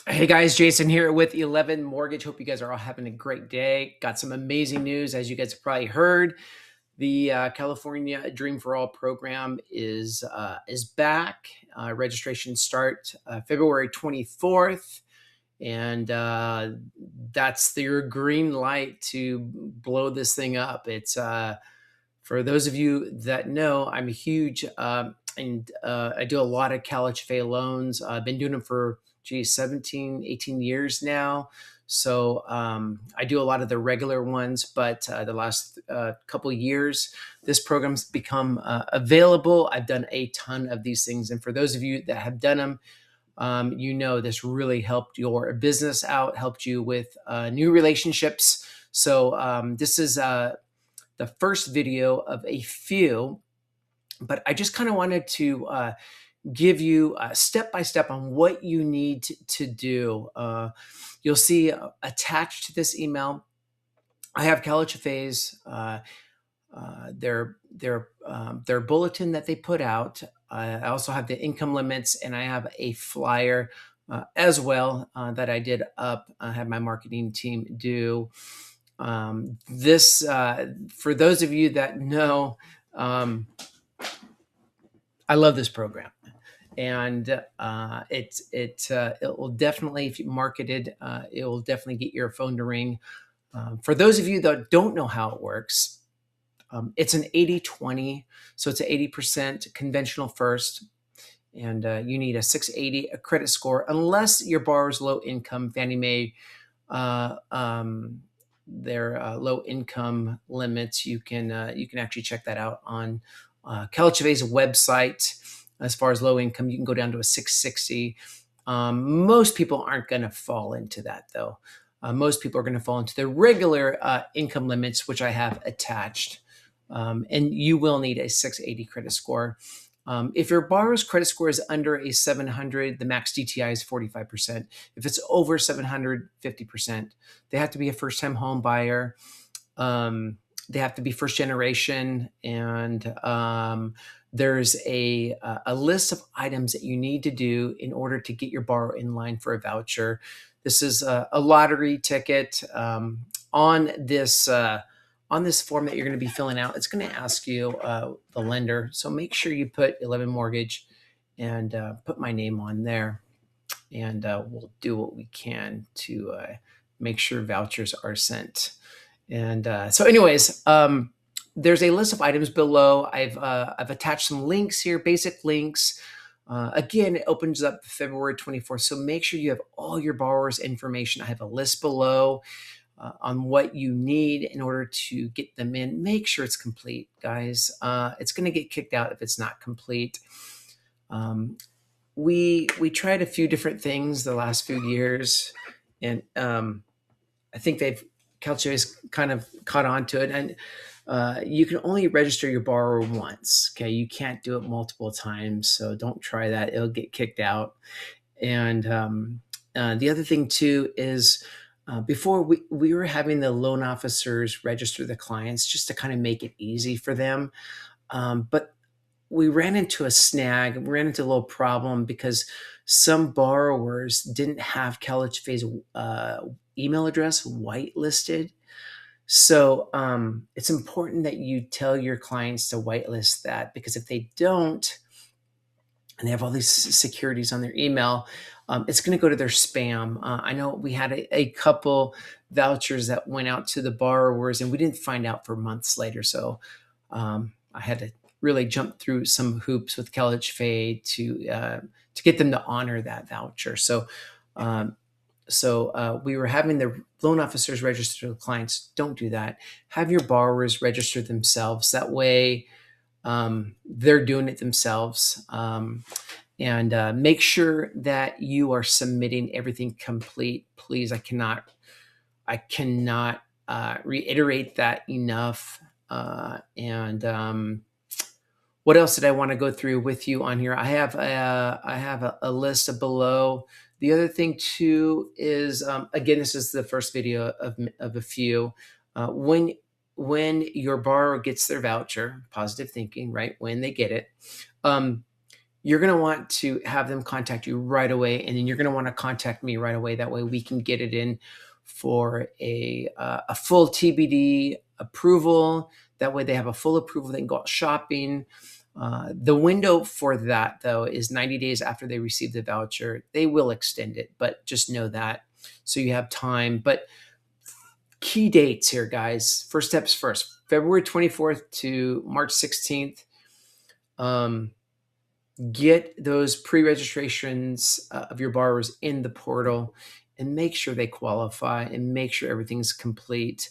Hey guys, Jason here with 11 Mortgage. Hope you guys are all having a great day. Got some amazing news. As you guys have probably heard, the California Dream For All program is back. Registration start February 24th, and that's your green light to blow this thing up. It's for those of you that know, I'm a huge and I do a lot of CALHFA loans. I've been doing them for 17, 18 years now. So I do a lot of the regular ones, but the last couple of years, this program's become available. I've done a ton of these things. And for those of you that have done them, you know this really helped your business out, helped you with new relationships. So this is the first video of a few, but I just kind of wanted to give you step by step on what you need to do. You'll see attached to this email, I have CalHFA's their bulletin that they put out. I also have the income limits, and I have a flyer as well that I did up. I had my marketing team do. This for those of you that know, I love this program, and it will definitely, if you marketed, it will definitely get your phone to ring. For those of you that don't know how it works, it's an 80-20, so it's an 80% conventional first, and you need a 680 a credit score, unless your borrower's low income. Fannie Mae, their low income limits, you can actually check that out on CalHFA's website. As far as low income, you can go down to a 660. Most people aren't going to fall into that, though. Most people are going to fall into the regular income limits, which I have attached. And you will need a 680 credit score. If your borrower's credit score is under a 700, the max DTI is 45%. If it's over 700, 50%. They have to be a first-time home buyer. They have to be first generation, and there's a list of items that you need to do in order to get your borrower in line for a voucher. This is a lottery ticket. On this form that you're going to be filling out, it's going to ask you the lender. So make sure you put 11 Mortgage and put my name on there. And we'll do what we can to make sure vouchers are sent. And so anyways, there's a list of items below. I've attached some links here, basic links. Again, it opens up February 24th. So make sure you have all your borrower's information. I have a list below on what you need in order to get them in. Make sure it's complete, guys. It's going to get kicked out if it's not complete. We tried a few different things the last few years, and I think CalHFA's kind of caught on to it. And you can only register your borrower once. Okay, you can't do it multiple times, so don't try that. It'll get kicked out. And the other thing too is before we were having the loan officers register the clients just to kind of make it easy for them. But we ran into a snag. We ran into a little problem because some borrowers didn't have CalHFA's email address whitelisted. So it's important that you tell your clients to whitelist that, because if they don't, and they have all these securities on their email, it's going to go to their spam. I know we had a couple vouchers that went out to the borrowers, and we didn't find out for months later. So I had to really jump through some hoops with CalHFA to get them to honor that voucher. So we were having the loan officers register the clients. Don't do that. Have your borrowers register themselves. That way, they're doing it themselves. And make sure that you are submitting everything complete. Please, I cannot reiterate that enough. What else did I want to go through with you on here? I have a list of below. The other thing too is, again, this is the first video of a few. When your borrower gets their voucher, positive thinking, right? When they get it, you're going to want to have them contact you right away, and then you're going to want to contact me right away. That way we can get it in for a full TBD approval. That way they have a full approval. They can go out shopping. The window for that, though, is 90 days after they receive the voucher. They will extend it, but just know that, so you have time. But key dates here, guys. First steps first. February 24th to March 16th. Get those pre-registrations of your borrowers in the portal and make sure they qualify and make sure everything's complete.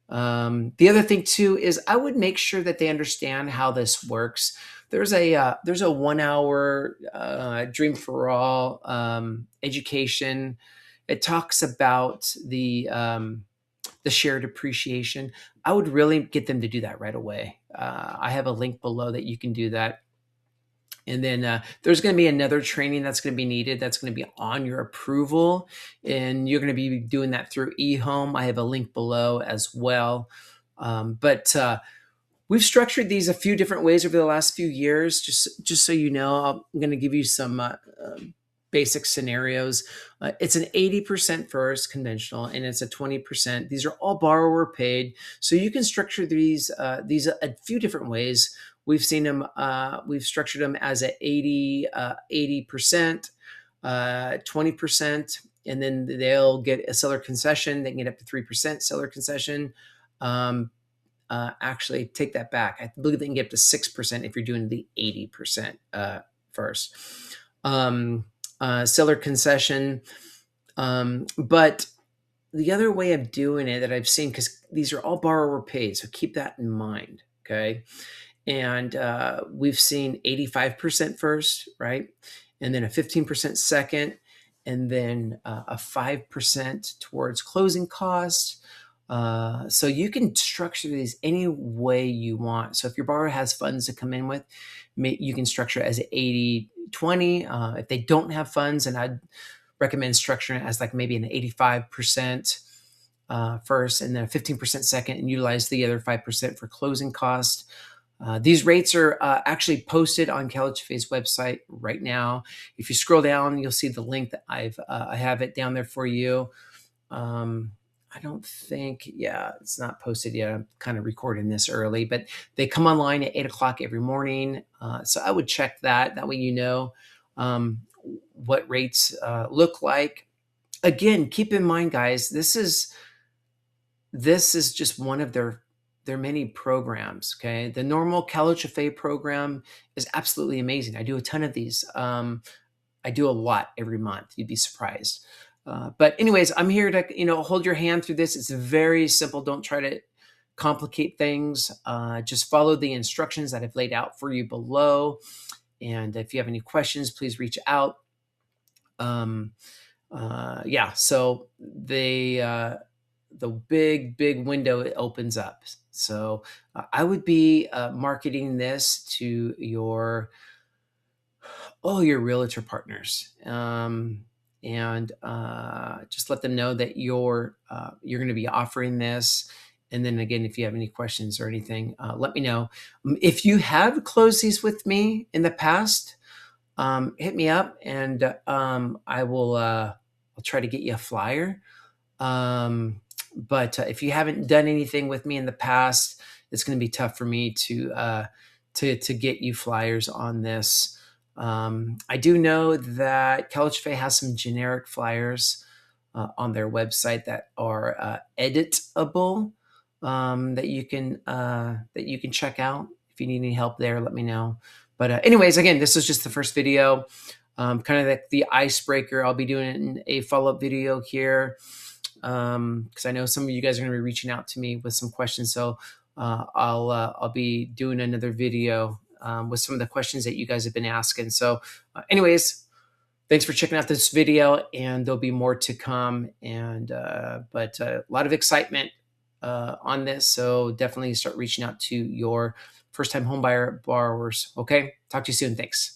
The other thing too is I would make sure that they understand how this works. There's a 1 hour Dream for All education. It talks about the shared appreciation. I would really get them to do that right away. I have a link below that you can do that. And then there's going to be another training that's going to be needed. That's going to be on your approval. And you're going to be doing that through eHome. I have a link below as well. But we've structured these a few different ways over the last few years. Just so you know, I'm going to give you some basic scenarios. It's an 80% first conventional, and it's a 20%. These are all borrower paid. So you can structure these a few different ways. We've seen them, we've structured them as a 80%, 20%, and then they'll get a seller concession. They can get up to 3% seller concession. Actually, take that back. I believe they can get up to 6% if you're doing the 80% first. Seller concession. But the other way of doing it that I've seen, because these are all borrower paid, so keep that in mind, okay? And we've seen 85% first, right? And then a 15% second, and then a 5% towards closing costs. So you can structure these any way you want. So if your borrower has funds to come in with, you can structure it as 80-20. If they don't have funds, and I'd recommend structuring it as like maybe an 85% first, and then a 15% second, and utilize the other 5% for closing costs. These rates are actually posted on CALHFA's website right now. If you scroll down, you'll see the link that I have it down there for you. I don't think, yeah, it's not posted yet. I'm kind of recording this early, but they come online at 8 o'clock every morning. So I would check that. That way you know what rates look like. Again, keep in mind, guys, this is just one of their many programs, okay? The normal CALHFA program is absolutely amazing. I do a ton of these. I do a lot every month. You'd be surprised. But anyways, I'm here to, hold your hand through this. It's very simple. Don't try to complicate things. Just follow the instructions that I've laid out for you below. And if you have any questions, please reach out. Yeah, so the big window, it opens up. So I would be marketing this to all your realtor partners, and just let them know that you're going to be offering this. And then again, if you have any questions or anything, let me know. If you have closed these with me in the past, hit me up, and I'll try to get you a flyer. But if you haven't done anything with me in the past, it's going to be tough for me to get you flyers on this. I do know that CALHFA has some generic flyers on their website that are editable, that you can check out. If you need any help there, let me know. But anyways, again, this is just the first video, kind of like the icebreaker. I'll be doing a follow-up video here, because I know some of you guys are going to be reaching out to me with some questions. So I'll be doing another video with some of the questions that you guys have been asking. So anyways, thanks for checking out this video, and there'll be more to come. And but a lot of excitement on this. So definitely start reaching out to your first-time homebuyer borrowers. Okay, talk to you soon. Thanks.